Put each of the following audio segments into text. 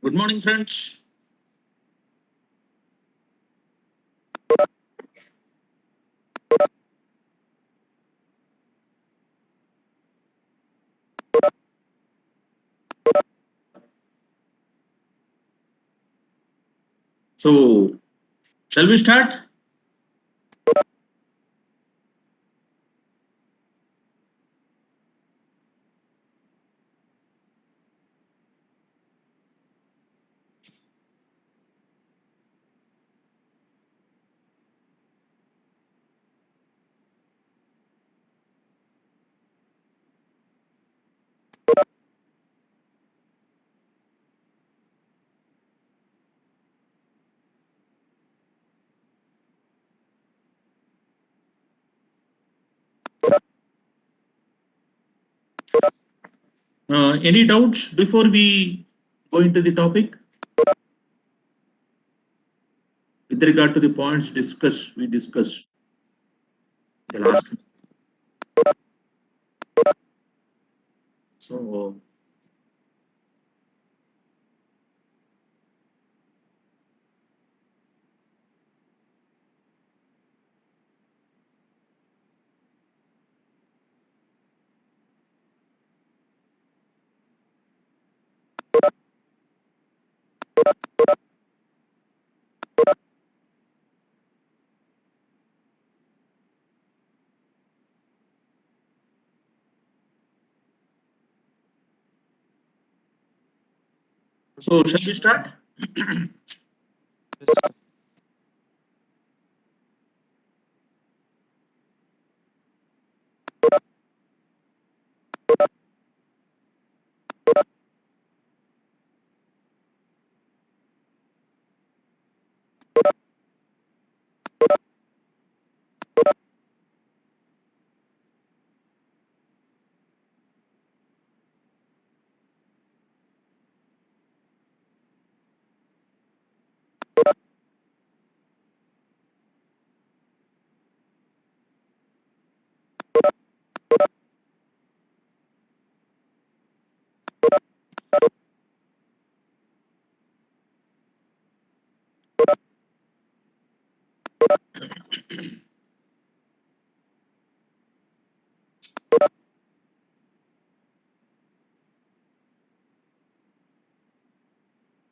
Good morning, friends. So, shall we start? Any doubts before we go into the topic with regard to the points we discussed the last. So, shall we start?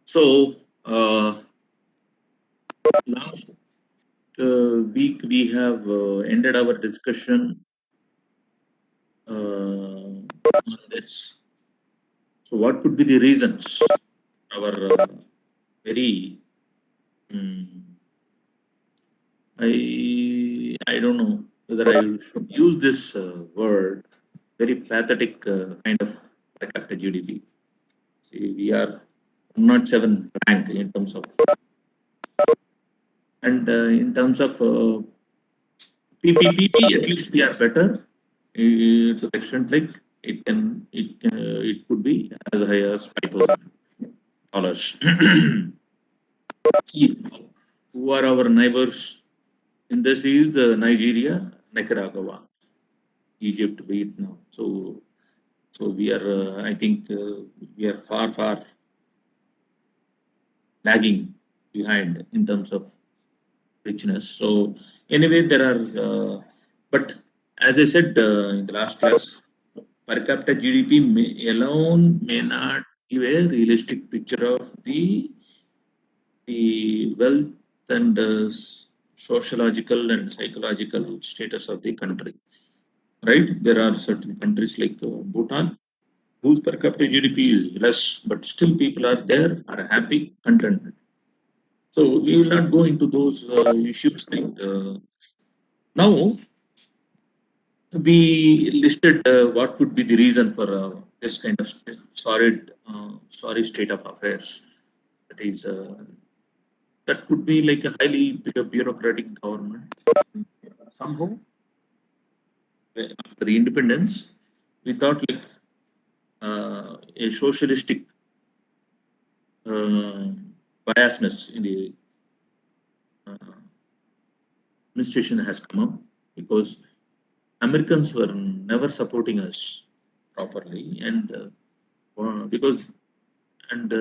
So, last week we have ended our discussion on this. So, what could be the reasons? Our very, mm, I don't know whether I should use this word, very pathetic kind of per capita GDP. See, we are 107 rank in terms of, and in terms of PPP, at least we are better to the extent like it could be as high as $5,000. See, who are our neighbors? In this is Nigeria, Nicaragua, Egypt, Vietnam. So we are, I think, we are far lagging behind in terms of richness. So anyway, there are, but as I said in the last class, per capita GDP alone may not give a realistic picture of the wealth and sociological and psychological status of the country. Right? There are certain countries like Bhutan, whose per capita GDP is less, but still people are there, are happy, contented. So we will not go into those issues. Now we listed what could be the reason for this kind of sorry state of affairs. That is, that could be like a highly bureaucratic government. Somehow, after the independence, we thought like a socialistic uh, biasness in the administration has come up, because Americans were never supporting us properly, and because and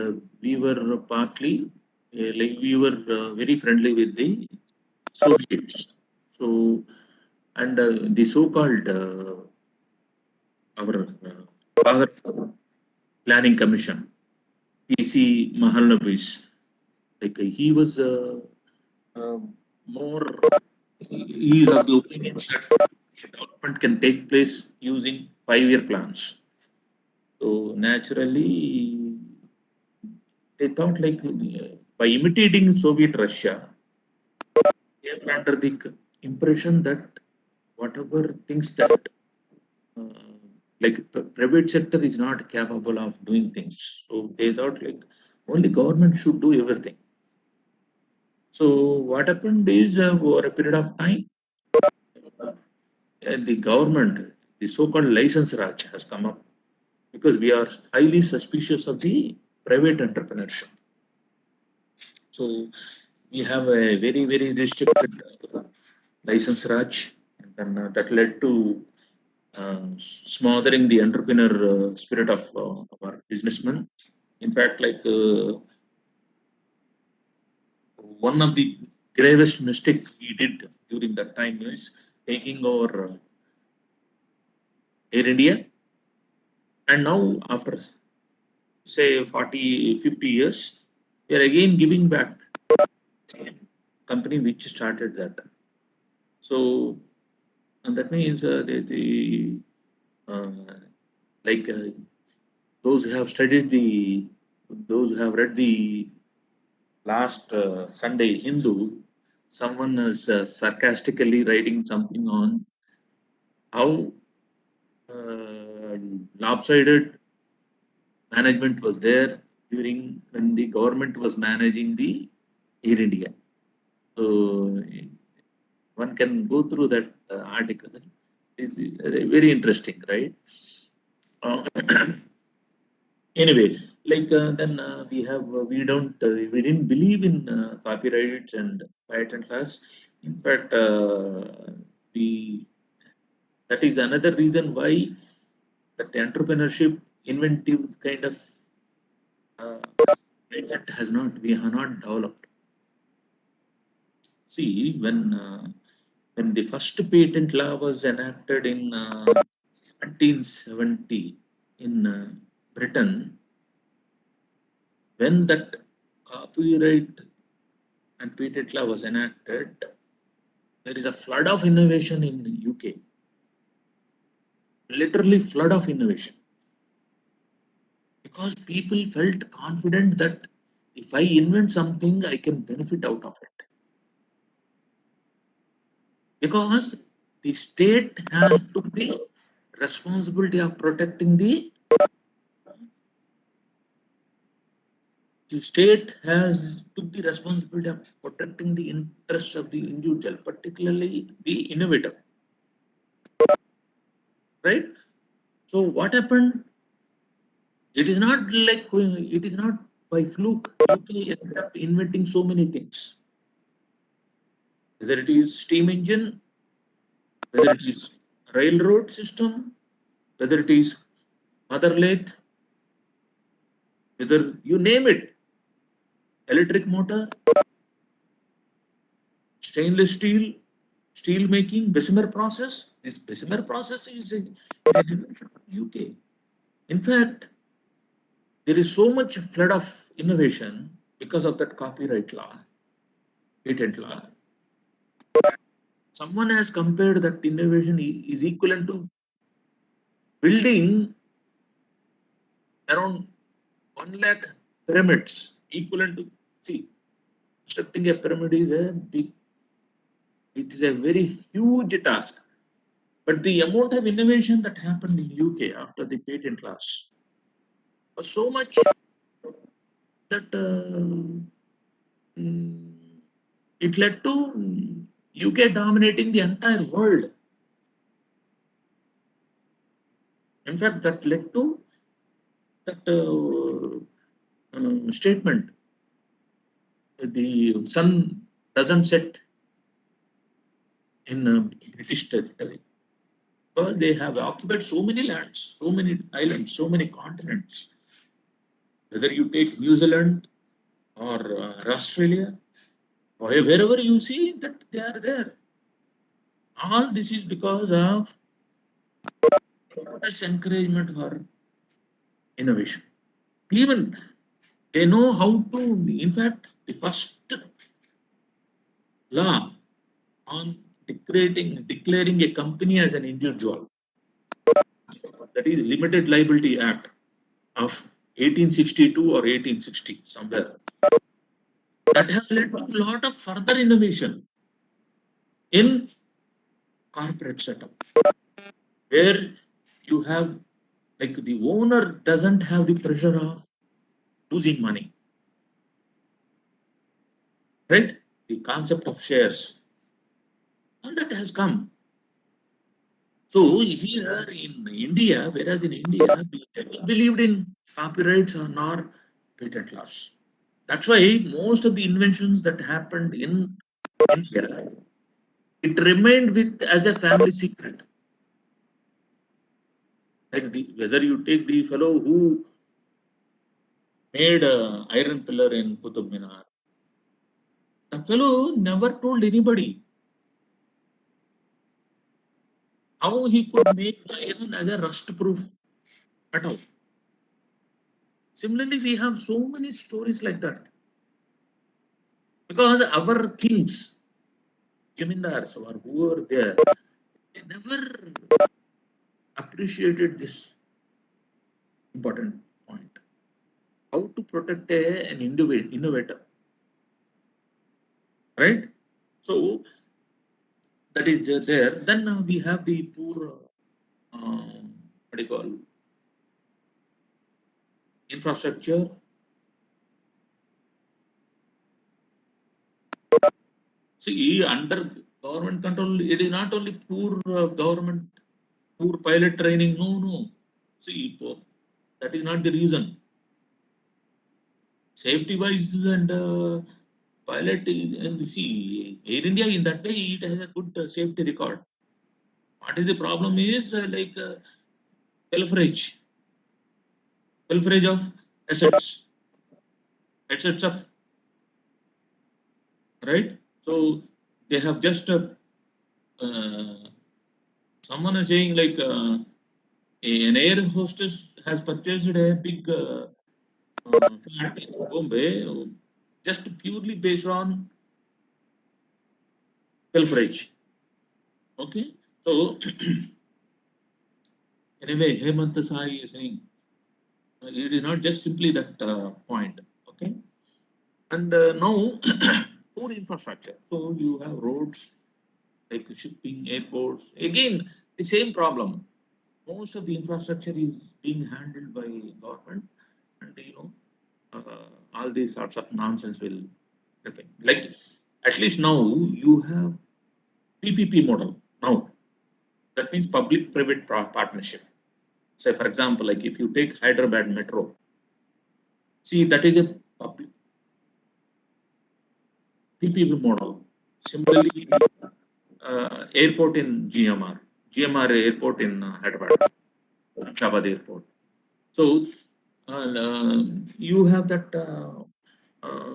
we were partly like we were very friendly with the Soviets. So, and the so-called our Power Planning Commission, PC Mahalanobis, like he was uh, more, he is of the opinion that development can take place using 5-year plans. So naturally, they thought like by imitating Soviet Russia, they were under the impression that whatever things that uh, like the private sector is not capable of doing things. So they thought like only government should do everything. So what happened is over a period of time, the government, the so-called license Raj has come up, because we are highly suspicious of the private entrepreneurship. So we have a very, very restricted license Raj, and then, that led to smothering the entrepreneur spirit of our businessmen. In fact, like one of the gravest mistake we did during that time is taking over Air India, and now after say 40, 50 years, we are again giving back same company which started that. So, and that means uh, like those who have studied those who have read the last Sunday Hindu, someone is sarcastically writing something on how uh, lopsided management was there during when the government was managing the Air India. So one can go through that article. It's very interesting, right? Uh, anyway, like then we didn't believe in copyrights and patent laws. In fact, we that is another reason why that entrepreneurship, inventive kind of uh, mindset has not we have not developed. See, when the first patent law was enacted in 1770 in Britain, when that copyright and patent law was enacted, there is a flood of innovation in the UK. Literally flood of innovation, because people felt confident that if I invent something, I can benefit out of it. Because the state has took the responsibility of protecting the state has took the responsibility of protecting the interests of the individual, particularly the innovator, right? So what happened? It is not like it is not by fluke. UK ended up inventing so many things, whether it is steam engine, whether it is railroad system, whether it is mother lathe, whether you name it, electric motor, stainless steel, steel making, Bessemer process. This Bessemer process is an invention of UK. In fact, there is so much flood of innovation because of that copyright law, patent law. Someone has compared that innovation is equivalent to building around 1 lakh pyramids, equivalent to, see, constructing a pyramid is a big, it is a very huge task. But the amount of innovation that happened in UK after the patent laws was so much that mm, it led to UK dominating the entire world. In fact, that led to that statement: the sun doesn't set in British territory, because they have occupied so many lands, so many islands, so many continents. Whether you take New Zealand or Australia, or wherever you see that they are there. All this is because of this encouragement for innovation. Even they know how to, in fact, the first law on declaring a company as an individual, that is Limited Liability Act of 1862 or 1860, somewhere. That has led to a lot of further innovation in corporate setup, where you have, like, the owner doesn't have the pressure of losing money, right? The concept of shares, all that has come. So here in India, whereas in India, we never believed in copyrights or nor patent laws. That's why most of the inventions that happened in India, it remained with as a family secret. Like whether you take the fellow who made a iron pillar in Qutub Minar, the fellow never told anybody how he could make iron as a rust-proof metal. Similarly, we have so many stories like that, because our kings, Jamindars, or who were there, they never appreciated this important point. How to protect an innovator, right? So that is there. Then we have the poor, what do you call, infrastructure. See, under government control, it is not only poor government, poor pilot training. No, no. See, that is not the reason. Safety wise and and see, Air India in that way, it has a good safety record. What is the problem is pilferage, pilferage of assets, assets of, right. So they have just uh, someone is saying like an air hostess has purchased a big flat in Bombay, just purely based on pilferage. Okay, so anyway, Hemant Sai is saying it is not just simply that point. Okay, and now poor infrastructure. So you have roads like shipping, airports. Again, the same problem. Most of the infrastructure is being handled by government, and all these sorts of nonsense will happen. Like at least now you have PPP model. Now that means public-private partnership. Say for example, like if you take Hyderabad Metro, see that is a public PPP model. Similarly, airport in GMR airport in Hyderabad, Shabad airport. So you have that uh,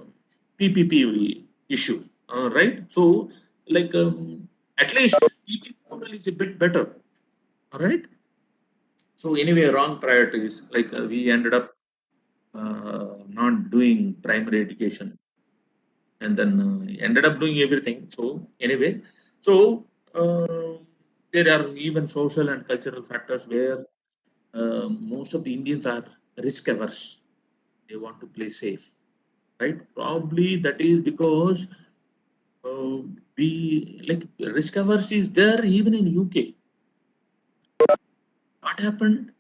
PPP issue, right? So like at least PPP model is a bit better, all right? So anyway, wrong priorities. Like we ended up not doing primary education, and then ended up doing everything. So anyway, so uh, there are even social and cultural factors where most of the Indians are risk averse. They want to play safe, right? Probably that is because uh, we like risk averse is there even in UK. What happened?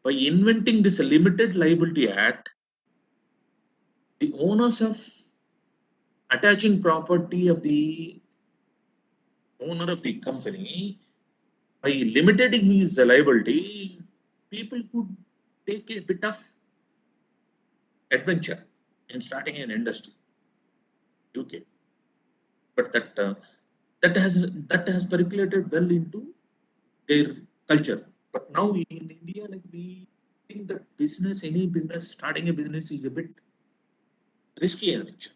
By inventing this Limited Liability Act, the owners of attaching property of the owner of the company, by limiting his liability, people could take a bit of adventure in starting an industry. UK, but that has percolated well into their culture. But now in India, like we think that any business, starting a business is a bit risky in nature.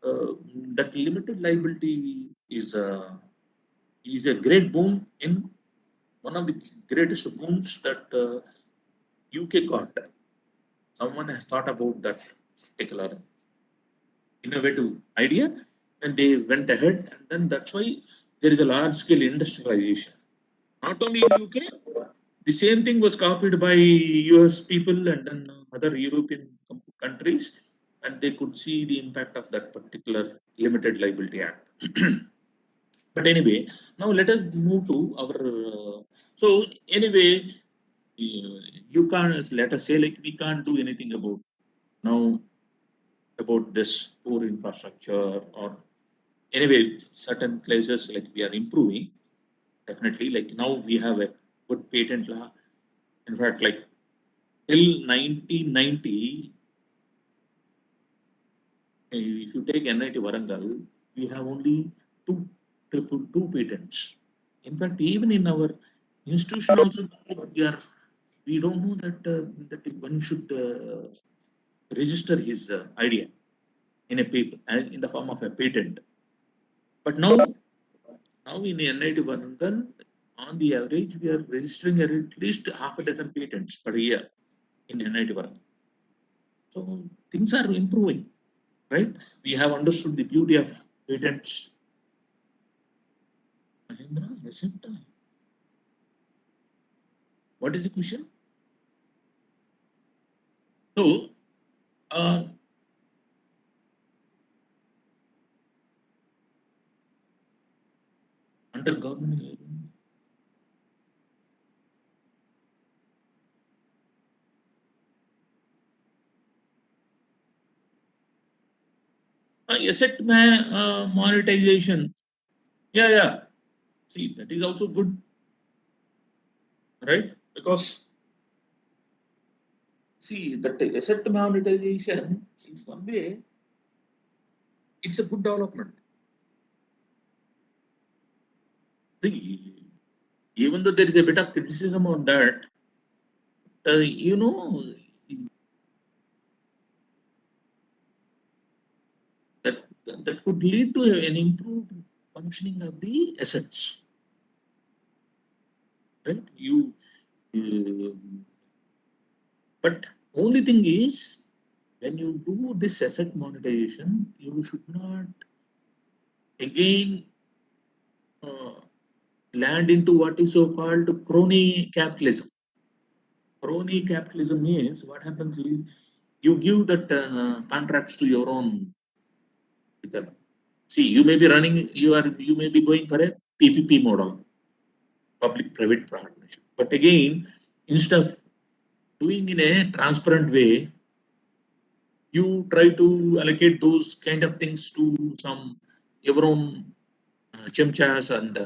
Uh, that limited liability is a great boon in one of the greatest boons that UK got. Someone has thought about that particular innovative idea and they went ahead, and then that's why there is a large scale industrialization. Not only in UK, the same thing was copied by US people and then other European countries, and they could see the impact of that particular limited liability act. But anyway, now let us move to our so anyway, you can't, let us say, like we can't do anything about now about this poor infrastructure, or anyway certain places like we are improving. Definitely, like now we have a good patent law. In fact, like till 1990, if you take NIT Warangal, we have only two two patents. In fact, even in our institution also, we don't know that one should register his idea in a paper in the form of a patent. But now in NIT Warangal, on the average, we are registering at least half a dozen patents per year in NIT Warangal. So things are improving, right? We have understood the beauty of patents. Mahendra, is it? What is the question? So, uh, under government, asset monetization. Yeah, yeah. See, that is also good, right? Because see, that asset monetization, in one way, it's a good development. See, even though there is a bit of criticism on that, you know, that that could lead to an improved functioning of the assets, right? But only thing is, when you do this asset monetization, you should not again uh, land into what is so called crony capitalism. Crony capitalism means what happens is you give that contracts to your own people. See, you may be running, you may be going for a PPP model, public-private partnership. But again, instead of doing in a transparent way, you try to allocate those kind of things to some your own chimchas and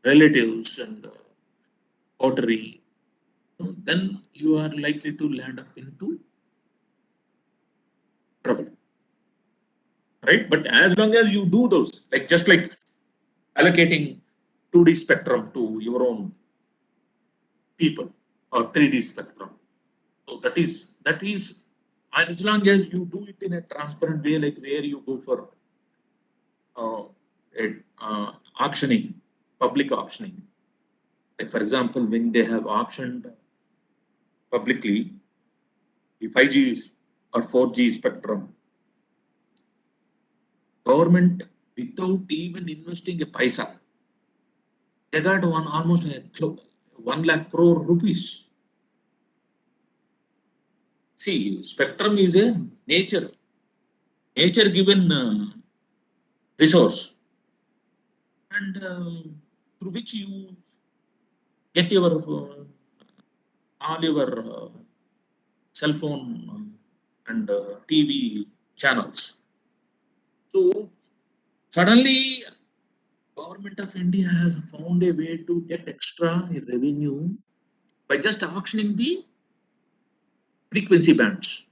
relatives and pottery. Then you are likely to land up into trouble, right? But as long as you do those, like just like allocating 2D spectrum to your own people or 3D spectrum. So that is as long as you do it in a transparent way, like where you go for uh, auctioning, public auctioning. Like for example, when they have auctioned publicly the 5G or 4G spectrum, government without even investing a paisa, they got almost 1 lakh crore rupees. See, spectrum is a nature given resource, and through which you get your all your cell phone and TV channels. So suddenly, government of India has found a way to get extra revenue by just auctioning the frequency bands,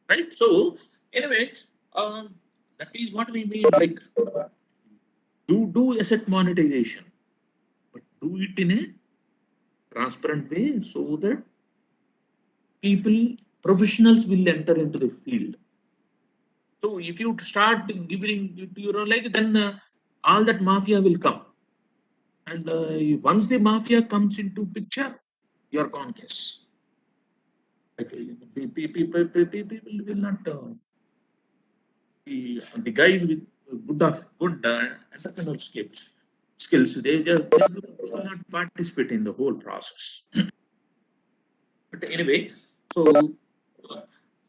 right? So anyway, um, That is what we mean. Like, do asset monetization, but do it in a transparent way so that people, professionals will enter into the field. So if you start giving it to your own, like, then all that mafia will come. And once the mafia comes into picture, you are gone case. Like, people will not the guys with good entrepreneurial skills. They will not participate in the whole process. But anyway, so uh,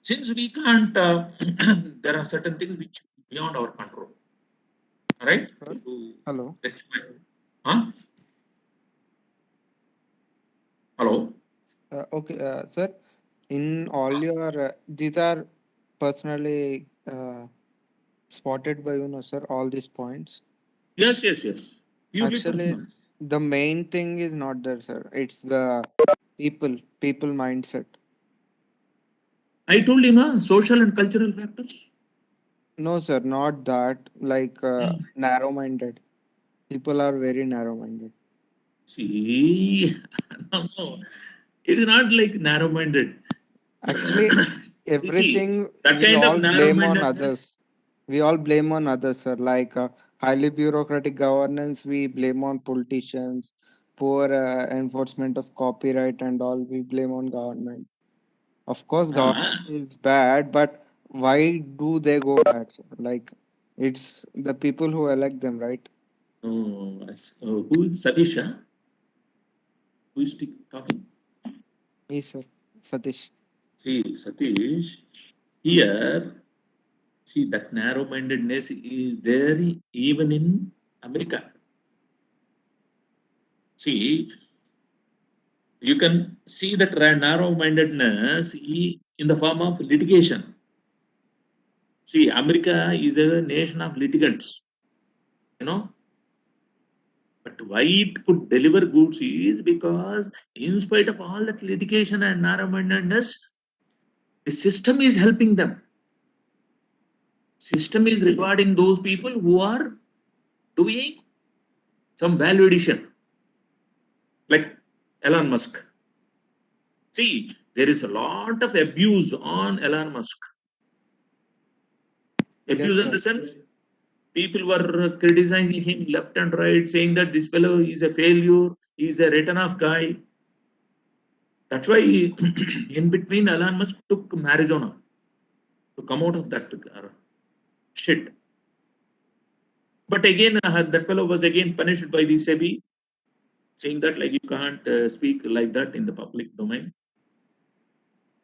since we can't, there are certain things which beyond our control, right? Sir, To hello. rectify. Huh? Hello. Okay, sir. In all your these are personally spotted by you, know, sir. All these points. Yes, yes, yes. Purely Actually, personal. the main thing is not there, sir. It's the people mindset. I told him, social and cultural factors. No, sir, not that. Like narrow-minded. People are very narrow-minded. See, no, no, it is not like narrow-minded. Actually, See, everything that we kind of all blame on narrow-mindedness. others. We all blame on others, sir. Like highly bureaucratic governance, we blame on politicians. Poor enforcement of copyright and all, we blame on government. Of course, Ah, government is bad, but why do they go bad, sir? Like it's the people who elect them, right? oh, who is Satisha? Who is talking? Me, sir. Satish. See, Satish, here, see, that narrow-mindedness is there even in America. See, you can see that narrow-mindedness in the form of litigation. See, America is a nation of litigants, you know, but why it could deliver goods is because, in spite of all that litigation and narrow-mindedness, the system is helping them. System is rewarding those people who are doing some value addition, like Elon Musk. See, there is a lot of abuse on Elon Musk. Yes, Abuse in sir. the sense, people were criticizing him left and right, saying that this fellow is a failure, he's a written off guy. That's why in between, Elon Musk took marijuana to come out of that shit. But again, that fellow was again punished by the SEBI, saying that like you can't speak like that in the public domain.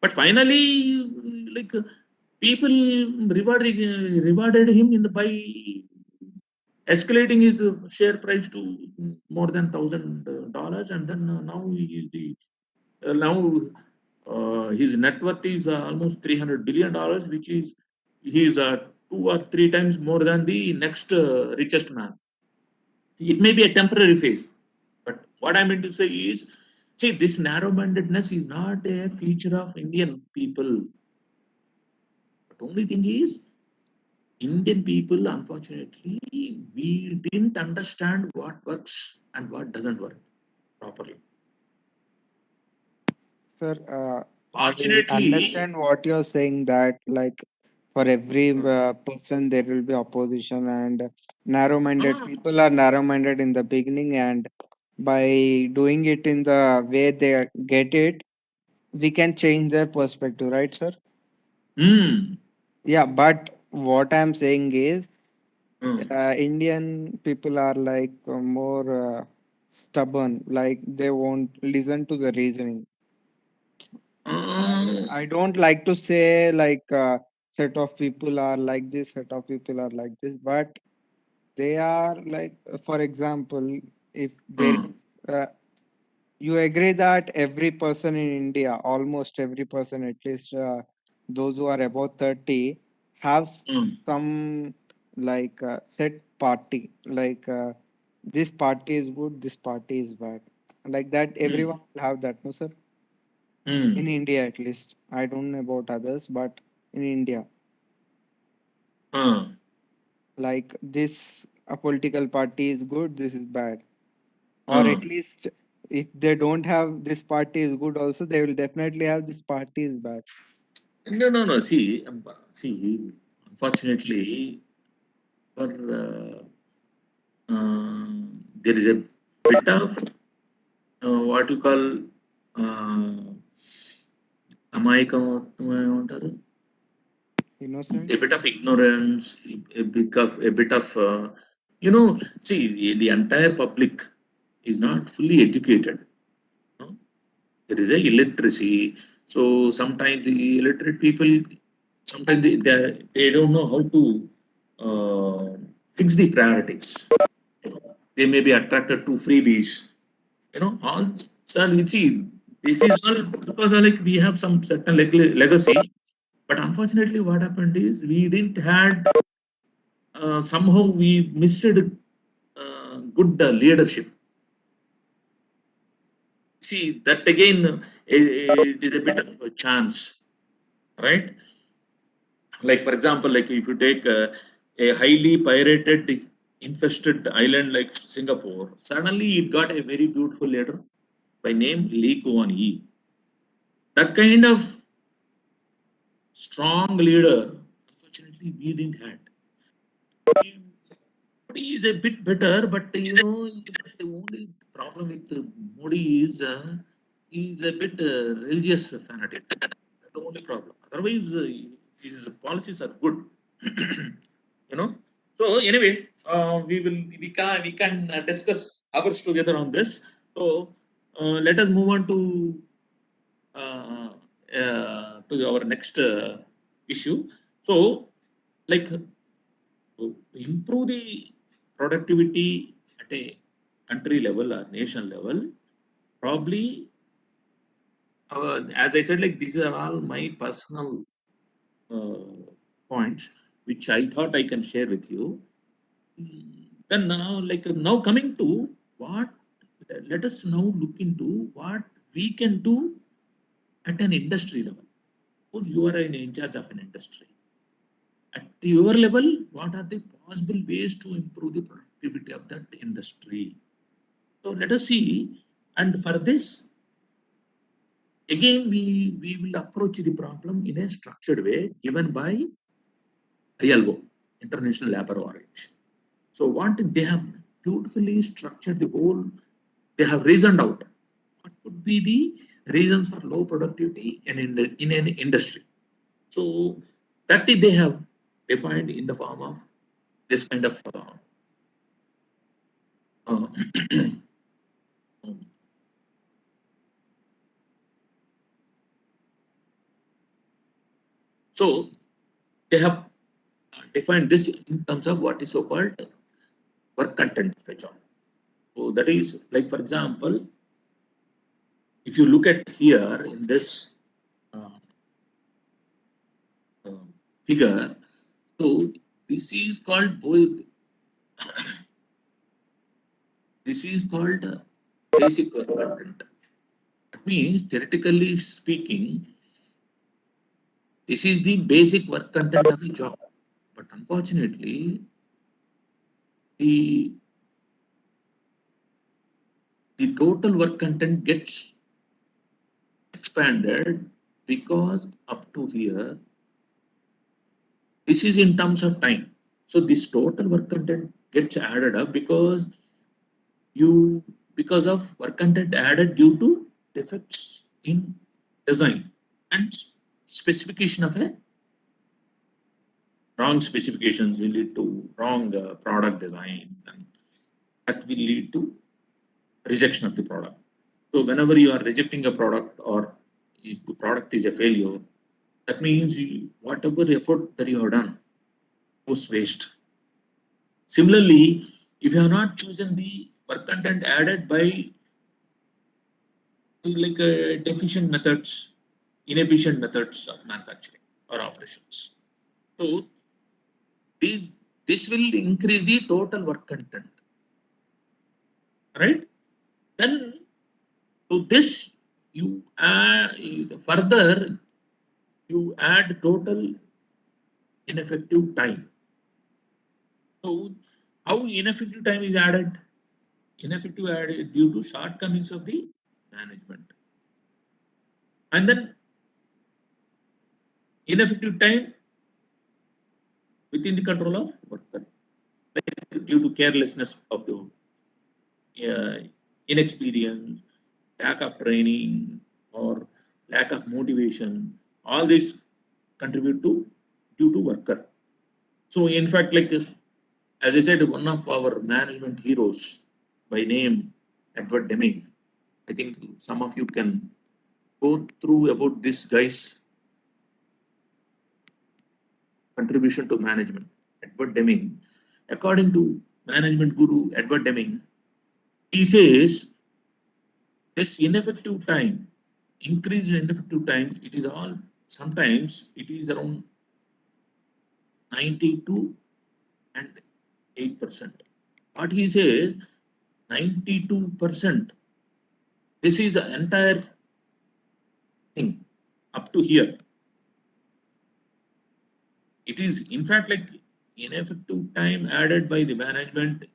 But finally, like people rewarded him by escalating his share price to more than $1,000, and then now he is the now his net worth is almost $300 billion, which is he's 2 or 3 times more than the next richest man. It may be a temporary phase, but what I mean to say is, see, this narrow-mindedness is not a feature of Indian people. But only thing is, Indian people, unfortunately, we didn't understand what works and what doesn't work properly. Sir, I Fortunately, understand what you're saying that like for every person there will be opposition and narrow-minded ah, people are narrow-minded in the beginning and by doing it in the way they get it, we can change their perspective, right, sir? hmm, Yeah, but what I'm saying is hmm, Indian people are like more stubborn, like they won't listen to the reasoning. ah, I don't like to say like set of people are like this, set of people are like this, but they are like, for example, if there ah, is, you agree that every person in India, almost every person, at least those who are above 30, have hmm, some like set party, like this party is good, this party is bad, like that. hmm, Everyone will have that, no, sir? In hmm, India, at least. I don't know about others, but in India. ah. like this a political party is good, this is bad, or at least if they don't have this party is good also, they will definitely have this party is bad. No. See, unfortunately, for there is a bit of what you call అమాయకం ఏమంటారు, a bit Innocence. of ignorance, a bit of see, the entire public is not fully educated. You know? There is a illiteracy. So sometimes the illiterate people, sometimes they don't know how to fix the priorities. They may be attracted to freebies. All so you see, this is all because like we have some certain legacy. But unfortunately, what happened is we didn't had somehow we missed good leadership. See that again, it is a bit of a chance, right? Like for example, like if you take a highly pirated, infested island like Singapore, suddenly it got a very beautiful leader by name Lee Kuan Yew. That kind of strong leader, unfortunately, we didn't have. Modi is a bit better, but but the only problem with Modi is he's a bit religious fanatic. That's the only problem. Otherwise, his policies are good. you know. So anyway, we can discuss hours together on this. So let us move on uh, to our next issue. So, like to improve the productivity at a country level or nation level, probably, as I said, like these are all my personal points, which I thought I can share with you. Then now, like now coming to what, let us now look into what we can do at an industry level. Suppose you are in charge of an industry. At your level, what are the possible ways to improve the productivity of that industry? So let us see. And for this, again, we will approach the problem in a structured way given by ILO, International Labour Organization. So what they have beautifully structured the whole, they have reasoned out what could be the reasons for low productivity in an industry. So that they have defined in the form of this kind of uh, so they have defined this in terms of what is so called work content of a job. So that is like, for example, if you look at here in this uh, uh, figure, so this is called this is called basic work content. That means theoretically speaking, this is the basic work content of a job. But unfortunately, the the total work content gets expanded because up to here, this is in terms of time. So this total work content gets added up you because of work content added due to defects in design and specification of a wrong specifications will lead to wrong product design, and that will lead to rejection of the product. So whenever you are rejecting a product or if the product is a failure, that means whatever effort that you have done was waste. Similarly, if you have not chosen the work content added by like deficient methods, inefficient methods of manufacturing or operations, so these this will increase the total work content, right? Then to this you add further you add total ineffective time. So how ineffective time is added? Ineffective added due to shortcomings of the management. And then ineffective time within the control of worker, like due to carelessness of the inexperience, lack of training, or lack of motivation. All this contribute to due to worker. So in fact, like as I said, one of our management heroes by name Edward Deming. I think some of you can go through about this guy's contribution to management. Edward Deming, according to management guru Edward Deming, he says this ineffective time, increase in ineffective time, it is all sometimes it is around 92 and 8%. What he says, 92%. This is the entire thing up to here. It is in fact like ineffective time added by the management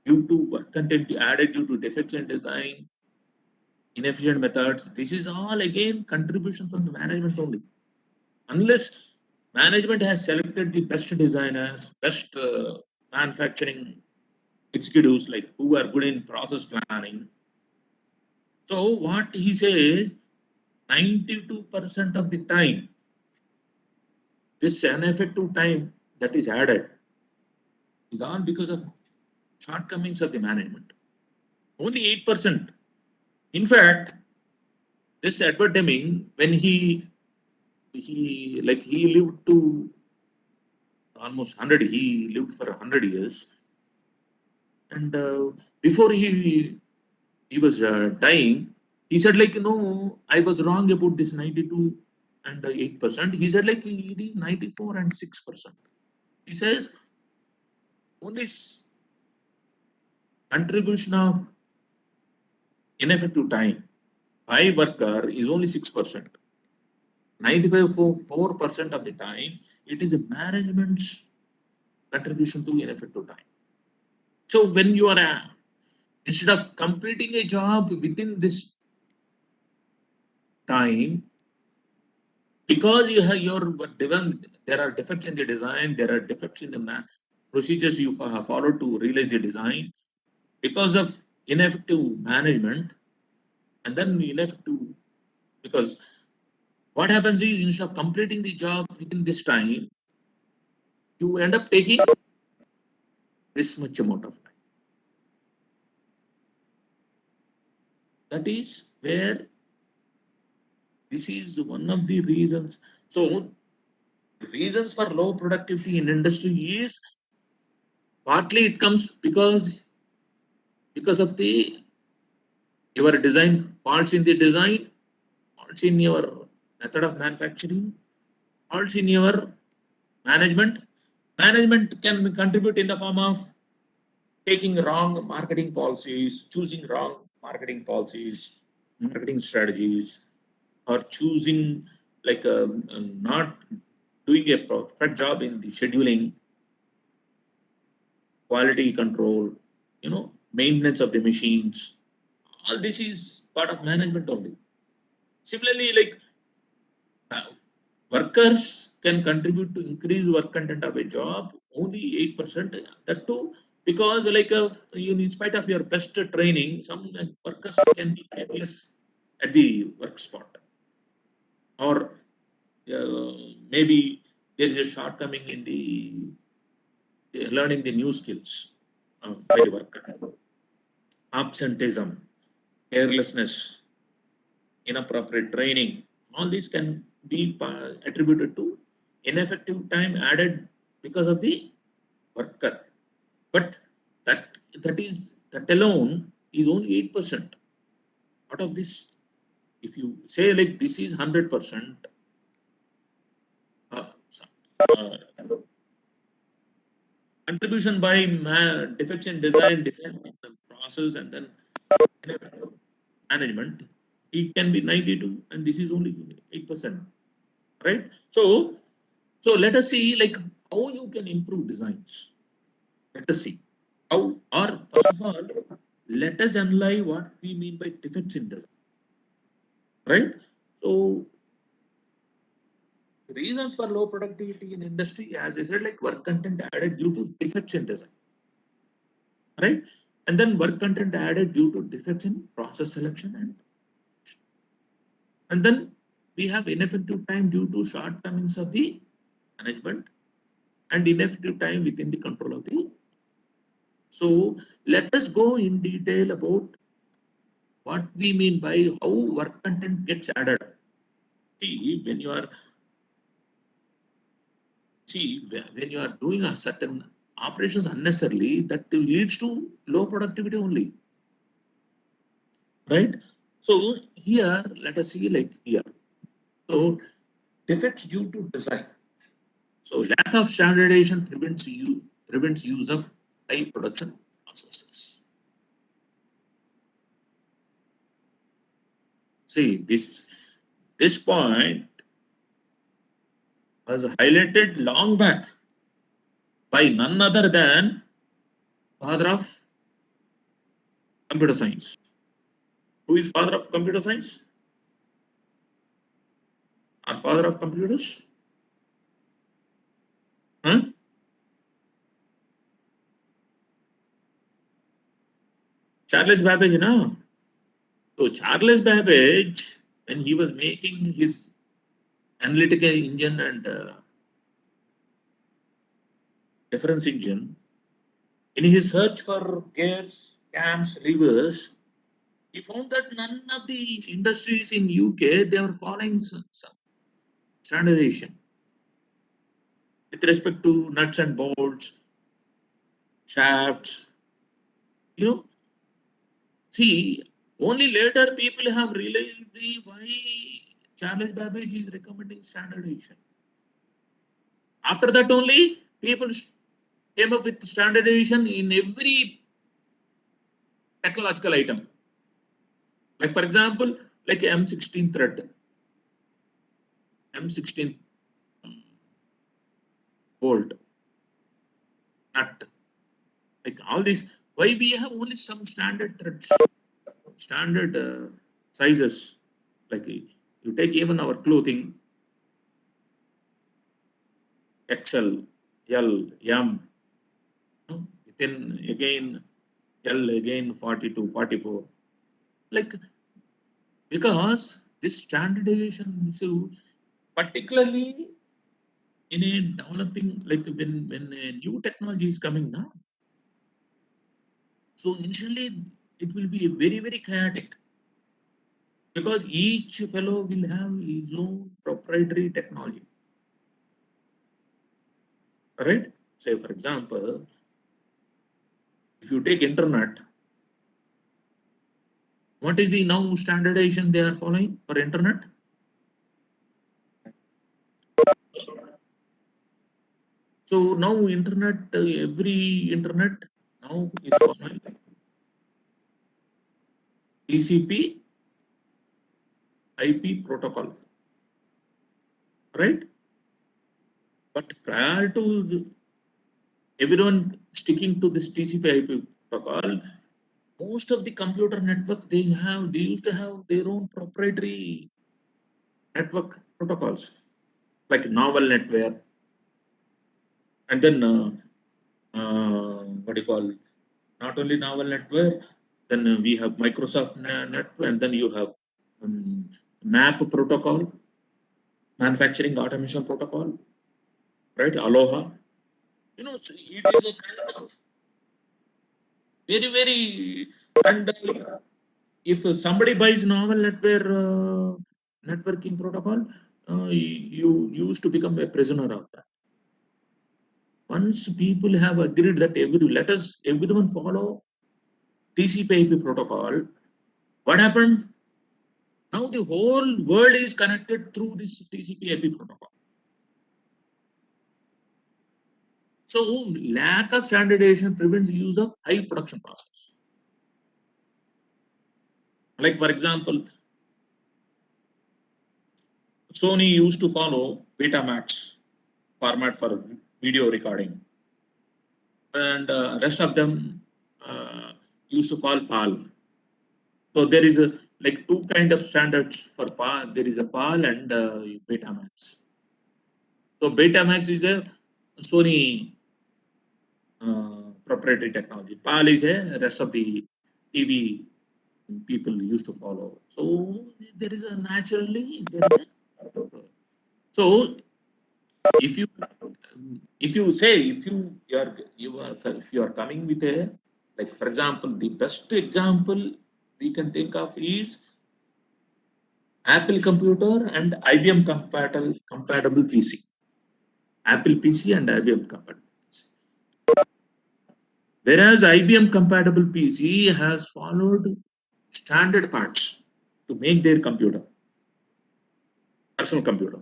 due to work content added due to defects in design, inefficient methods. This is all again contribution from the management only. Unless management has selected the best designers, best manufacturing executives, like who are good in process planning. So what he says, 92% of the time, this ineffective time that is added is all because of shortcomings of the management. Only 8%. In fact, this Edward Deming, when he lived to almost 100, he lived for 100 years, and before he was dying, he said like, no, I was wrong about this 92 and 8%. He said like it is 94 and 6%. He says only contribution of ineffective time by worker is only 6%. 95 4% of the time, it is the management's contribution to ineffective time. So when you are instead of completing a job within this time, because you have your there are defects in the design, there are defects in the procedures you have followed to realize the design, because of ineffective management, and then ineffective, because what happens is instead of completing the job within this time, you end up taking this much amount of time. That is where this is one of the reasons. So the reasons for low productivity in industry is partly it comes because of the your design faults in the design, faults in your method of manufacturing, faults in your management. Management can contribute in the form of taking wrong marketing policies, choosing wrong marketing policies, marketing strategies, or choosing like not doing a perfect job in the scheduling, quality control, maintenance of the machines. All this is part of management only. Similarly, like uh, workers can contribute to increase work content of a job only 8%. That too, because like in spite of your best training, some workers can be careless at the work spot, or maybe there is a shortcoming in the learning the new skills by the worker. Absenteeism, carelessness, inappropriate training, all these can be attributed to ineffective time added because of the worker. But that alone is only 8%. Out of this, if you say like this is 100%, uh, so- uh, contribution by defects in design process, and then ineffective management, it can be 92, and this is only 8%, right? So let us see like how you can improve designs. Let us see how, or first of all, let us analyze what we mean by defects in design, right? So, reasons for low productivity in industry, as I said, like work content added due to defects in design, right? And then work content added due to defects in process selection, and then we have ineffective time due to shortcomings of the management and ineffective time within the control of the. So let us go in detail about what we mean by how work content gets added. See, when you are when you are doing a certain operations unnecessarily, that leads to low productivity only, right? So here, let us see like here. So defects due to design. So lack of standardization prevents use of high production processes. See this point was highlighted long back by none other than father of computer science. Who is father of computer science? Or father of computers? Huh? Charles Babbage, no? So Charles Babbage, when he was making his analytical engine and reference engine, in his search for gears, cams, levers, he found that none of the industries in UK they were following some standardization with respect to nuts and bolts, shafts. You know, see, only later people have realized the why Charles Babbage is recommending standardization. After that, only people came up with standardization in every technological item. Like for example, like M16 thread, M16 bolt, nut, like all these. Why we have only some standard threads, standard sizes. Like you take even our clothing, XL, L, M, within again L again 42, 44. Like because this standardization issue, particularly in a developing, like when a new technology is coming now, so initially it will be very very chaotic because each fellow will have his own proprietary technology, right? Say for example, if you take internet, what is the now standardization they are following for internet? So now internet, every internet now is following TCP IP protocol, right? But prior to everyone sticking to this TCP IP protocol, most of the computer networks they used to have their own proprietary network protocols like novel network, and then what do you call, not only novel network, then we have Microsoft network, and then you have um, MAP protocol, manufacturing automation protocol, right? Aloha. You know, so it is a kind of very, very, and if somebody buys novel network networking protocol, you used to become a prisoner of that. Once people have agreed that let us everyone follow TCP/IP protocol, what happened? Now the whole world is connected through this TCP/IP protocol. So lack of standardization prevents use of high production process. Like for example, Sony used to follow Betamax format for video recording. and rest of them used to follow PAL. So there is a like two kind of standards for PAL. There is a PAL and Betamax. So Betamax is a Sony proprietary technology. PAL is a rest of the TV people used to follow. So there is a naturally there is a, so if you say if you are coming with a like for example the best example we can think of is Apple computer and IBM compatible PC. Apple PC and IBM compatible PC. Whereas IBM compatible PC has followed standard parts to make their computer, personal computer.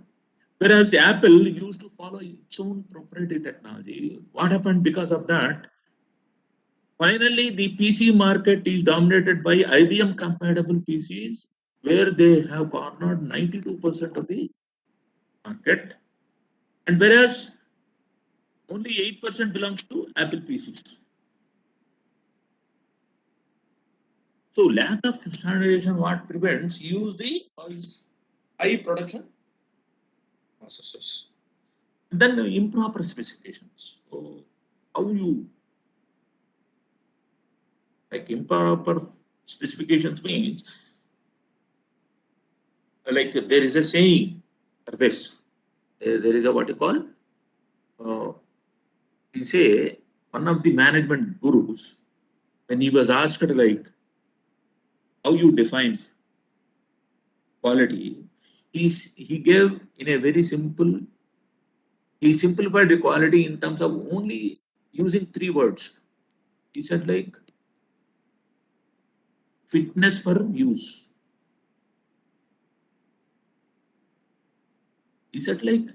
Whereas Apple used to follow its own proprietary technology. What happened because of that? Finally, the PC market is dominated by IBM compatible PCs, where they have cornered 92% of the market. And whereas only 8% belongs to Apple PCs. So lack of standardization what prevents use the high production processes. Then improper specifications. So how you like improper specifications means like there is a saying for this. There is a what you call we say one of the management gurus when he was asked like how you define quality, he gave in a very simple he simplified the quality in terms of only using three words. He said like fitness for use. He said like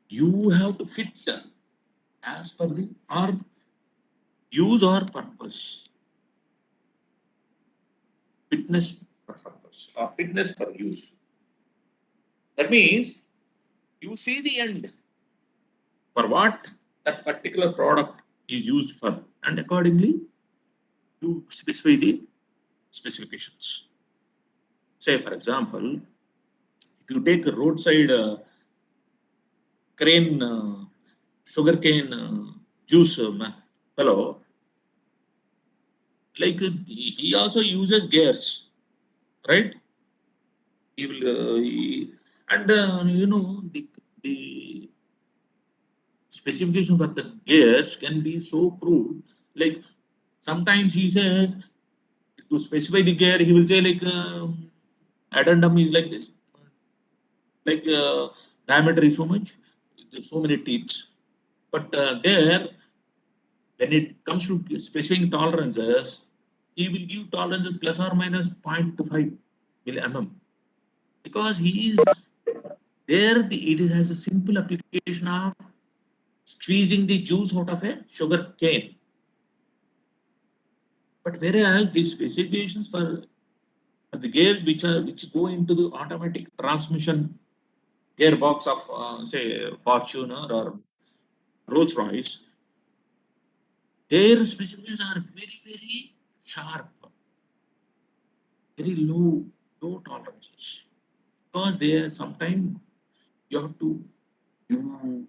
you have to fit as per the or use or purpose. Fitness for purpose or fitness for use. That means you see the end for what that particular product is used for, and accordingly you specify the specifications. Say, for example, if you take a roadside crane, sugarcane juice fellow, like he also uses gears, right? He will, and you know, the specification for the gears can be so crude. Like sometimes he says to specify the gear, he will say like addendum is like this, like diameter is so much, there's so many teeth. But there, when it comes to specifying tolerances, he will give tolerances plus or minus 0.5 mm because he is there. It has a simple application of squeezing the juice out of a sugar cane. But whereas the specifications for the gears which go into the automatic transmission gearbox of say Fortuner or Rolls Royce, their specifications are very sharp, very low tolerances. Because there sometimes you have to you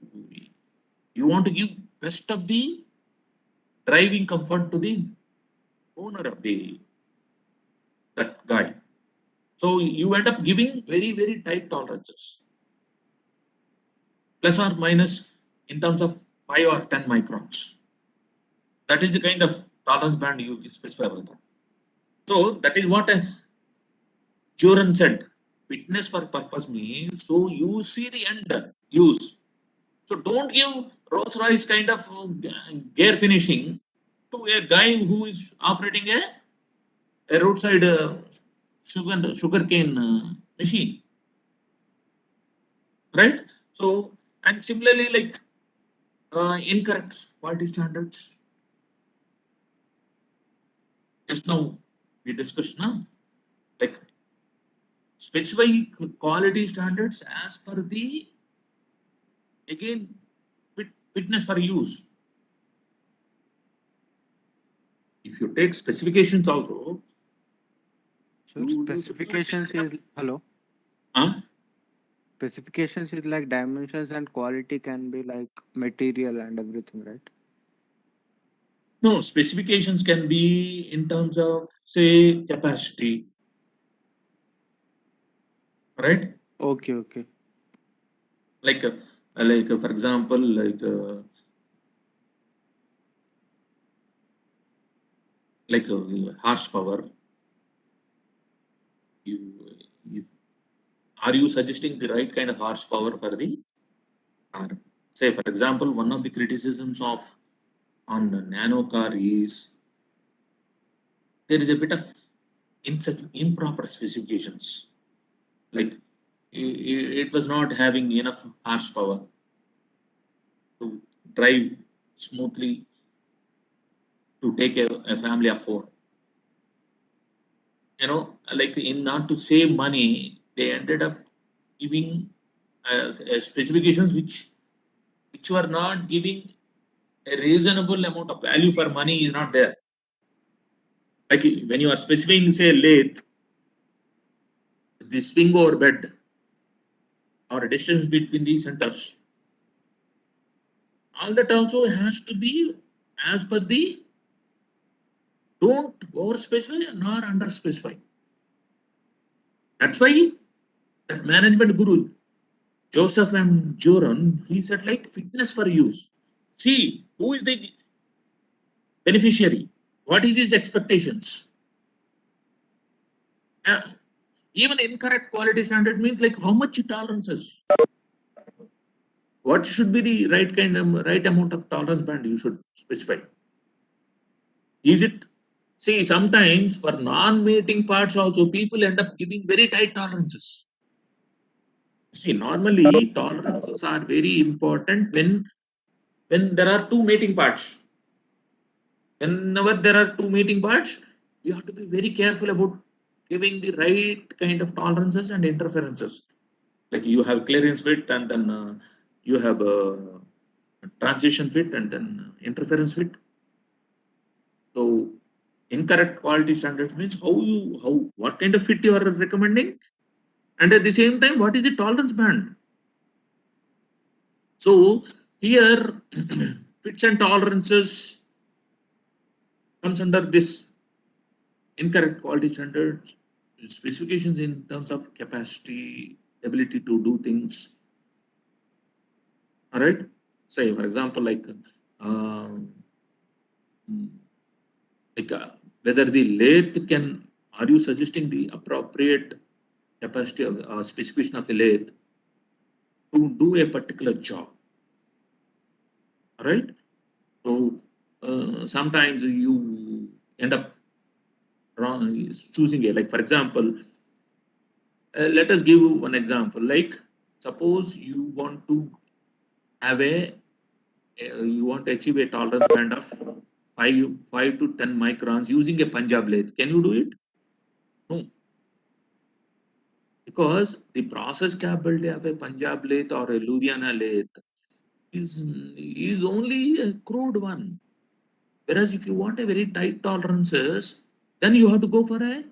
you want to give best of the driving comfort to the owner of the that guy. So you end up giving very tight tolerances, plus or minus in terms of 5 or 10 microns. That is the kind of tolerance band you specify for that. So that is what Joran said. Fitness for purpose means so you see the end use. So don't give Rolls Royce kind of gear finishing to a guy who is operating a roadside sugarcane machine, right? So and similarly, like incorrect quality standards. Just now we discussed now, like specify quality standards as per the again fitness for use. If you take specifications also, So you should not specifications end up. is hello. Huh? Specifications is like dimensions and quality can be like material and everything, right? No, specifications can be in terms of, say, capacity, right? Okay, okay. Like, for example, horsepower. You, you are you suggesting the right kind of horsepower for the car? Say, for example, one of the criticisms of on a nano car is there is a bit of improper specifications. Like it was not having enough horsepower to drive smoothly to take a family of four. Like in not to save money, they ended up giving specifications which were not giving a reasonable amount of value for money is not there. Like when you are specifying, say, lathe, the swing over bed or distance between the centers, all that also has to be as per the don't over specify nor under specify. That's why that management guru Joseph and Joran, he said like fitness for use. See who is the beneficiary, what is his expectations. Uh, Even incorrect quality standards means like how much tolerances. What should be the right amount of tolerance band you should specify? Is it, see, sometimes for non-mating parts also people end up giving very tight tolerances. See, normally tolerances are very important when there are two mating parts. Whenever there are two mating parts, you have to be very careful about giving the right kind of tolerances and interferences. Like you have clearance fit and then you have transition fit and then interference fit. So incorrect quality standards means how what kind of fit you are recommending, and at the same time what is the tolerance band. So here fits and tolerances comes under this incorrect quality standards specifications in terms of capacity, ability to do things. All right. Say for example um, like whether the lathe can, are you suggesting the appropriate capacity of specification of a lathe to do a particular job, right? So sometimes you end up wrong choosing a, like for example, let us give one example. Like suppose you want to have you want to achieve a tolerance band of 5 to 10 microns using a Punjab lathe. Can you do it? No, because the process capability of a Punjab lathe or a Ludhiana lathe is only a crude one. Whereas if you want a very tight tolerances, then you have to go for a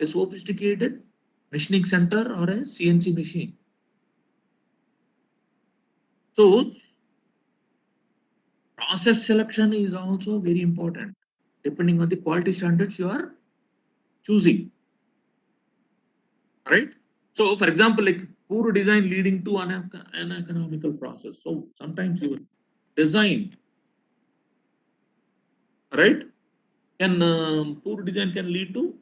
sophisticated machining center or a CNC machine. So process selection is also very important depending on the quality standards you are choosing, right? So for example, like poor design leading to an economical process. So sometimes your design, right, can poor design can lead to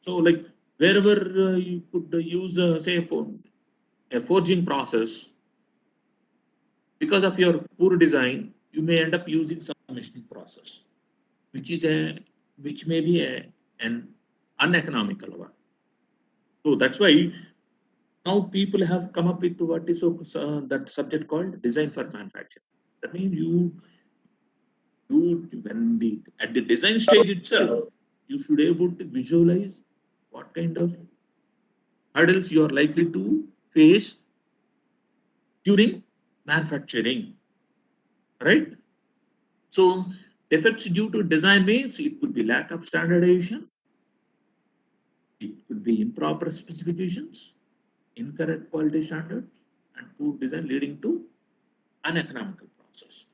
so like wherever you could use say for a forging process, because of your poor design you may end up using some machining process which is a which may be an uneconomical one. So that's why now people have come up with what is that subject called design for manufacture. That means you when the at the design stage itself you should able to visualize what kind of hurdles you are likely to face during manufacturing, right? So defects due to design means it could be lack of standardization, it could be improper specifications, incorrect quality standards, and poor design leading to uneconomical process.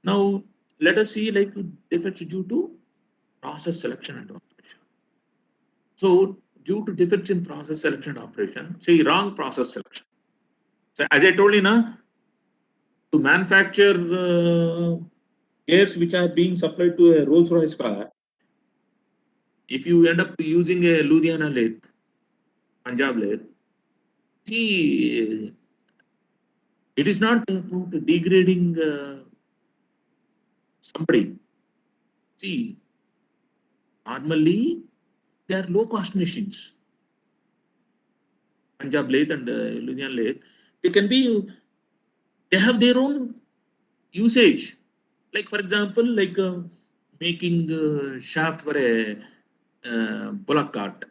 Now, let us see like defects due to process selection and operation. So, due to defects in process selection and operation, say wrong process selection. So, as I told you now, to manufacture gears which are being supplied to a Rolls-Royce car, if you end up using a Ludhiana lathe, Punjab lathe, see, it is not about degrading somebody. See, normally they are low cost machines. Punjab lathe and Ludhiana lathe, they can be, they have their own usage. Like for example, like making shaft for a bullock cart,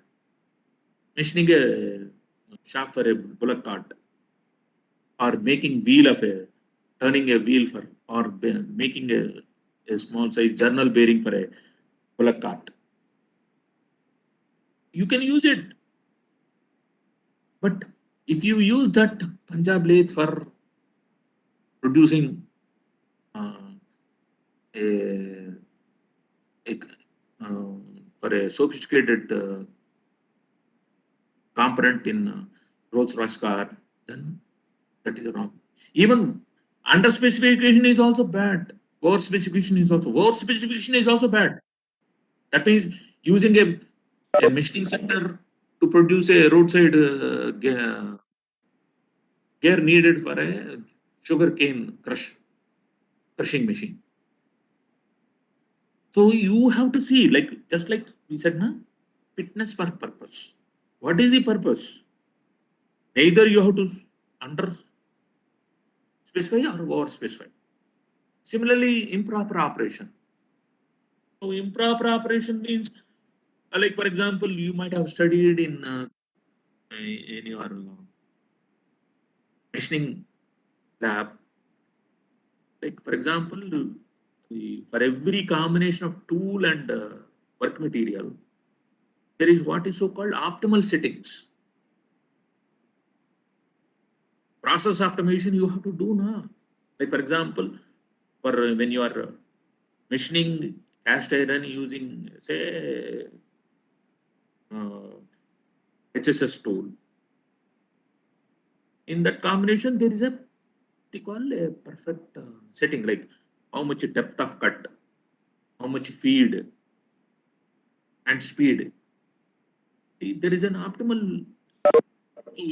machining a shaft for a bullock cart, or making wheel of a, turning a wheel for, or making a small size journal bearing for a bullock cart. You can use it, but if you use that Punjab lathe for producing uh, a, a for a sophisticated component in Rolls-Royce car, then that is wrong. Even under specification is also bad. Over specification is also bad. That means using a machining center to produce a roadside gear needed for a sugar cane crushing machine. So you have to see, like just like we said, na, fitness for purpose. What is the purpose? Either you have to under specify or over specify. Similarly, improper operation. So improper operation means, like for example, you might have studied in your machining lab. Like for example, for every combination of tool and work material, there is what is so called optimal settings. Process optimization you have to do now. Like for example, for when you are machining cast iron using say HSS tool, in that combination there is a what we call a perfect setting, like how much depth of cut, how much feed and speed. There is an optimal. So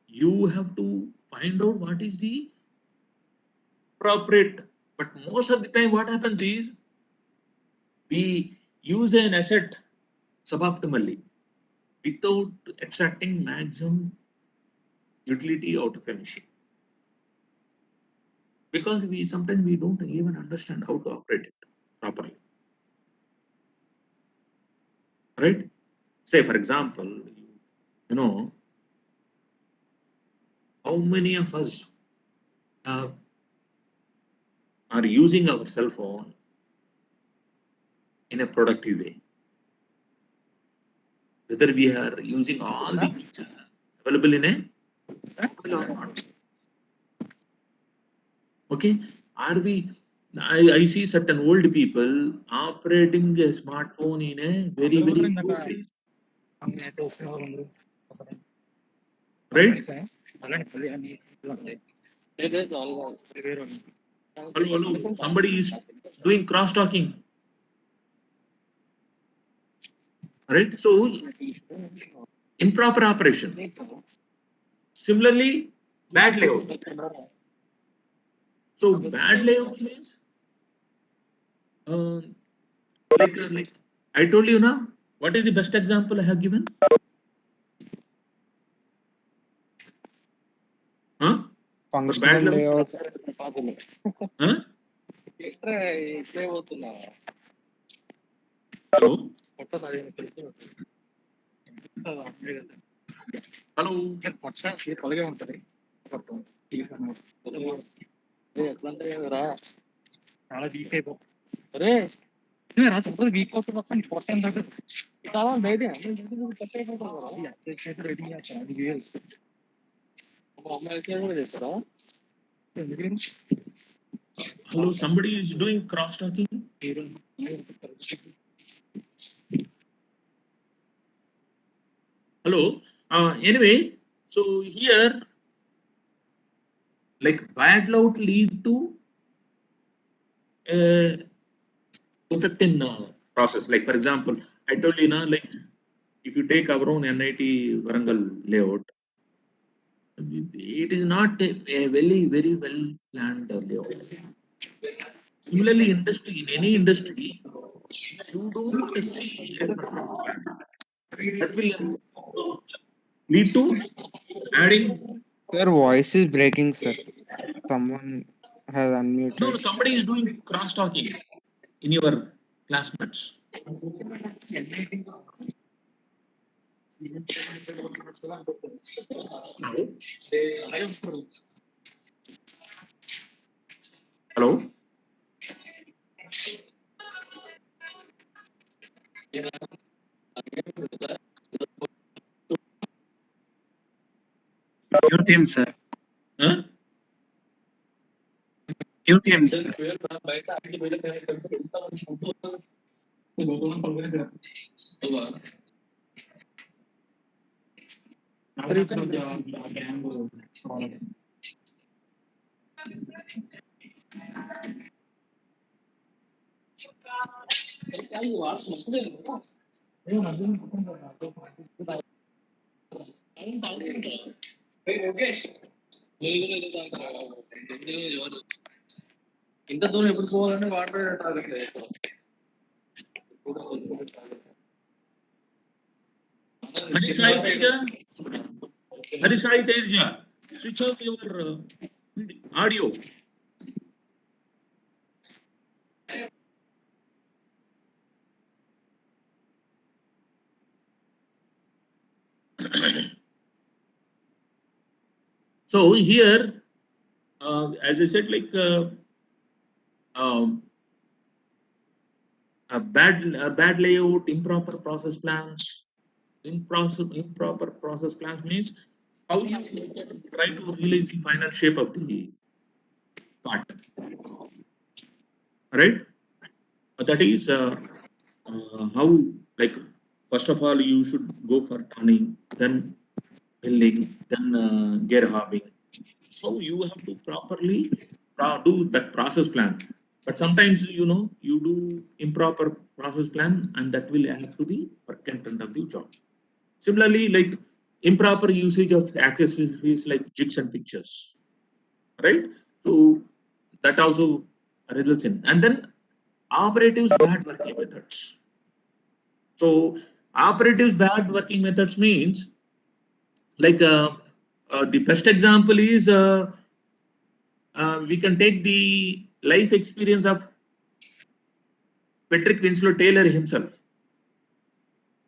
you have to find out what is the appropriate. But most of the time, what happens is we use an asset suboptimally without extracting maximum utility out of a machine. Because we sometimes we don't even understand how to operate it properly. Right? Say, for example, you know, how many of us are using our cell phone in a productive way? Whether we are using all the features available in a mobile or not. Okay? Are we? I see certain old people operating a smartphone in a very, very good way. Right? Hello, hello. Somebody is doing cross talking. Right? So, improper operation. Similarly, bad layout. So, bad layout means uh, like I told you now. What is the best example I have given? Huh? For bad Functional layout? layout. Huh? Hello? Hello? अरे मैं रात को week of का important था बतावा मैं दे मैं पता है को यार कैसे रेटिंग है चला दी है मैं क्या देख रहा हूं Hello, somebody is doing cross talking. Hello. Anyway, so here, like bad loud lead to defect in process. Like for example, I told you now, like if you take our own NIT Varangal layout, it is not a very well planned layout. Similarly, industry in any industry, you don't see a perfect plan. That will lead to adding. Your voice is breaking, sir. Someone has No, unmuted. somebody is doing cross talking in your classmates. Hello? Hello? Mute him, sir. Huh? Mute him, sir. ఇంత దూరం ఎప్పుడు పోవాలని water Hari Sai Teja, Hari Sai Teja, switch off your audio. So here, as I said, like um, a bad layout, improper process plans. Improper process plans means how you try to realize the final shape of the part, right? That is how, like, first of all, you should go for turning, then milling, then gear hobbing. So you have to properly do that process plan. But sometimes, you do improper process plan, and that will add to the work content of the job. Similarly, like improper usage of accessories like jigs and pictures, right? So that also results in, and then operatives bad working methods. So operatives bad working methods means, like the best example is we can take the life experience of Patrick Winslow Taylor himself.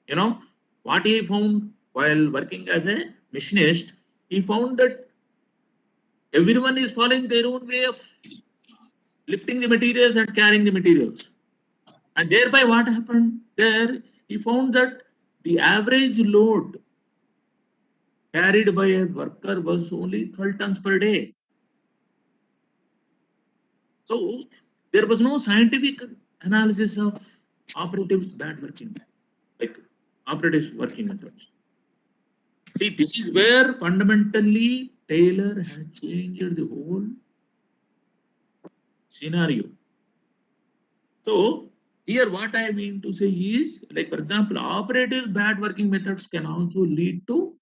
You know what he found while working as a machinist? He found that everyone is following their own way of lifting the materials and carrying the materials. And thereby, what happened there? He found that the average load carried by a worker was only 12 tons per day. So there was no scientific analysis of operatives bad working, like operatives working methods. See, this is where fundamentally Taylor has changed the whole scenario. So here what I mean to say is, like for example, operatives bad working methods can also lead to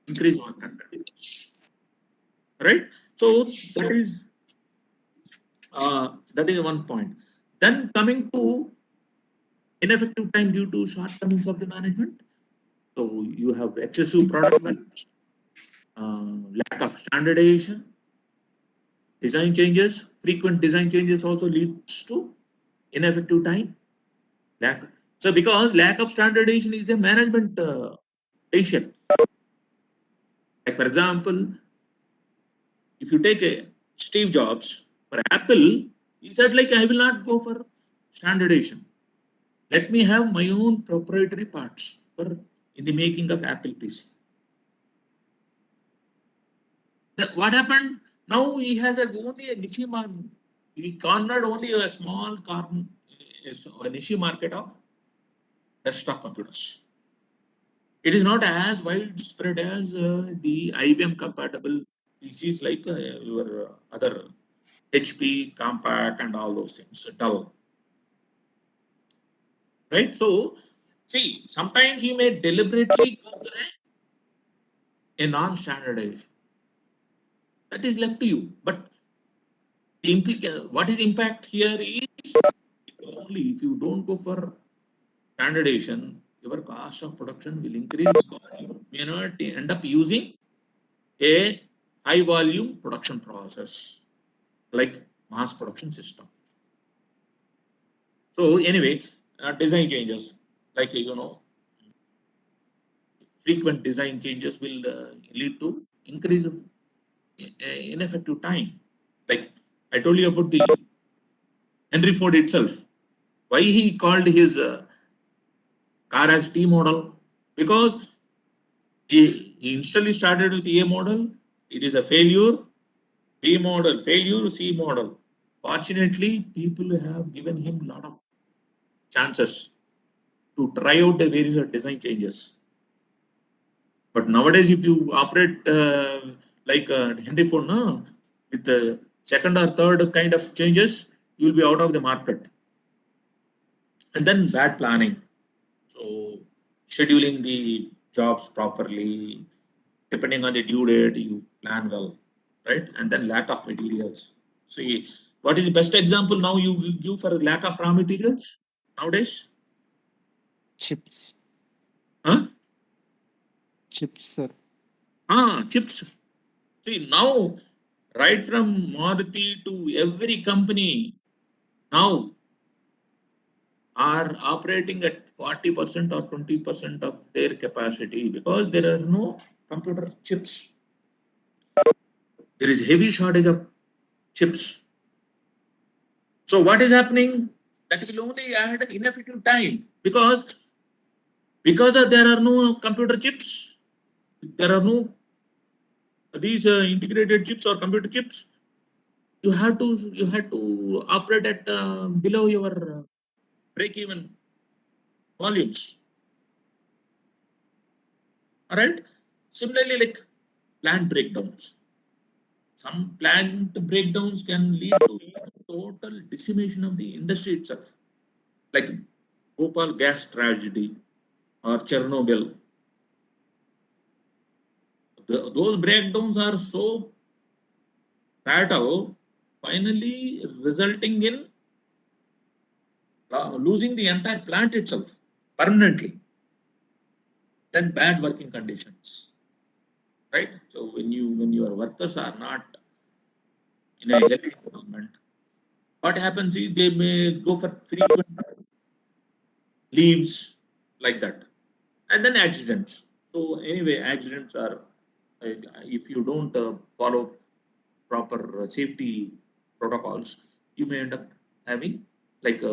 increased work content, right? So that is one point. Then coming to ineffective time due to shortcomings of the management. So you have excessive product value, lack of standardization, design changes. Frequent design changes also leads to ineffective time. So because lack of standardization is a management decision. Like for example, if you take a Steve Jobs for Apple, He said like, I will not go for standardization. Let me have my own proprietary parts for in the making of Apple PC. What happened? Now he has only a niche market. He cornered only a small a niche market of desktop computers. It is not as widespread as the IBM compatible PCs like your other HP, Compaq, and all those things. Dell, right? So, see, sometimes you may deliberately go for a non-standardized. That is left to you. But what is impact here is only if you don't go for standardization, your cost of production will increase because you may not end up using a high volume production process like mass production system. So anyway, design changes like frequent design changes will lead to increase of ineffective time. Like I told you about the Henry Ford itself. Why he called his car as T model? Because he initially started with A model. It is a failure. B model, failure, C model. Fortunately, people have given him a lot of chances to try out the various design changes. But nowadays, if you operate like Henry Ford, no, with the second or third kind of changes, you will be out of the market. And then bad planning. So scheduling the jobs properly, depending on the due date, you plan well, right? And then lack of materials. See, what is the best example now you give for lack of raw materials nowadays? Chips. Huh? Chips, sir. Chips. See, now, right from Maruti to every company now are operating at 40% or 20% of their capacity because there are no computer chips. There is heavy shortage of chips. So what is happening? That will only add ineffective time because there are no computer chips. There are no these integrated chips or computer chips. You had to operate at below your break even volumes. All right. Similarly, like plant breakdowns. Some plant breakdowns can lead to total decimation of the industry itself, like Bhopal gas tragedy or Chernobyl. Those breakdowns are so fatal, finally resulting in losing the entire plant itself permanently. Then bad working conditions, right? So when your workers are not in a healthy environment, what happens is they may go for frequent leaves like that, and then accidents. So anyway, accidents are if you don't follow proper safety protocols, you may end up having like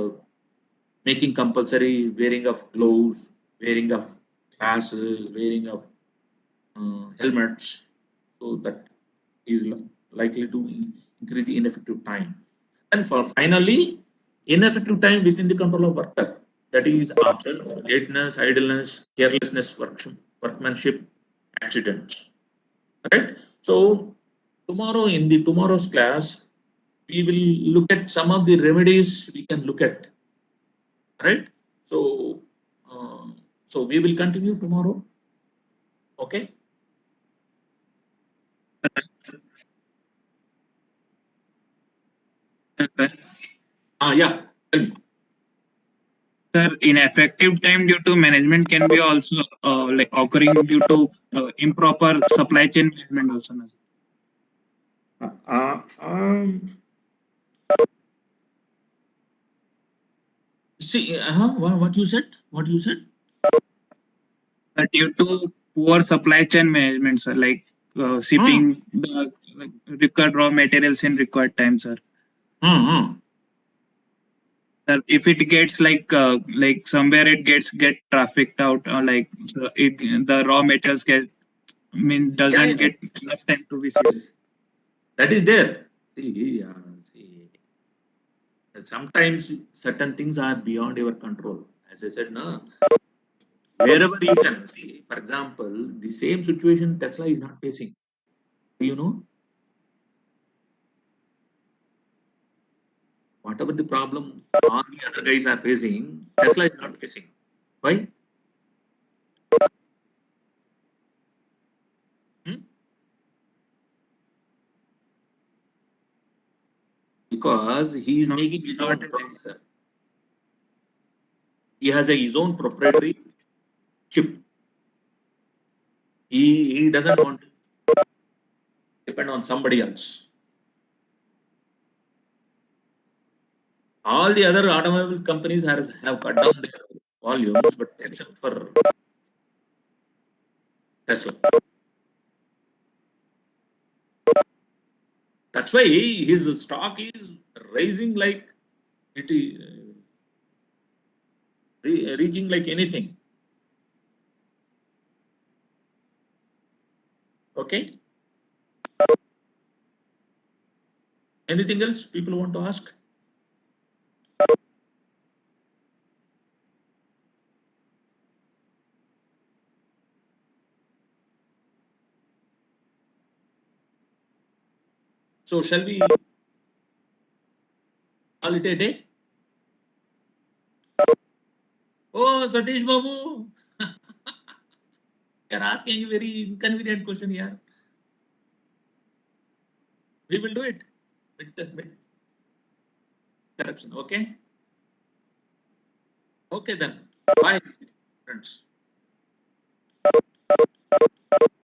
making compulsory wearing of gloves, wearing of glasses, wearing of helmets. So that is likely to increase the ineffective time. And for finally, ineffective time within the control of worker. That is absence, lateness, idleness, carelessness, workmanship, accidents. Right? So tomorrow in the tomorrow's class, we will look at some of the remedies we can look at. Right? So uh, so we will continue tomorrow. Okay. Yes, sir. Yeah. Tell me. Sir, ineffective time due to management can be also like occurring due to improper supply chain management also. Na, sir. Uh, um, See, what you said? What you said? Due to poor supply chain management, sir, like shipping the like, required raw materials in required time, sir. Uh, uh. If it gets like somewhere it get trafficked out, or like so it the raw materials get, I mean, doesn't yeah. get enough time to be sold. Yes, that is there. See, sometimes certain things are beyond your control. As I said, no, wherever you can see, for example, the same situation Tesla is not facing. Do you know? Whatever the problem all the other guys are facing, Tesla is not facing. Why? Hmm? Because he is No, making his own not really. processor. He has his own proprietary chip. He doesn't want to depend on somebody else. All the other automobile companies have cut down their volumes, but except for Tesla. That's why his stock is rising like it is reaching like anything. Okay. Anything else people want to ask? So shall we call it a day? Oh, Satish Babu, you're asking a very inconvenient question here. We will do it with corruption. Okay. Okay then. Bye, friends.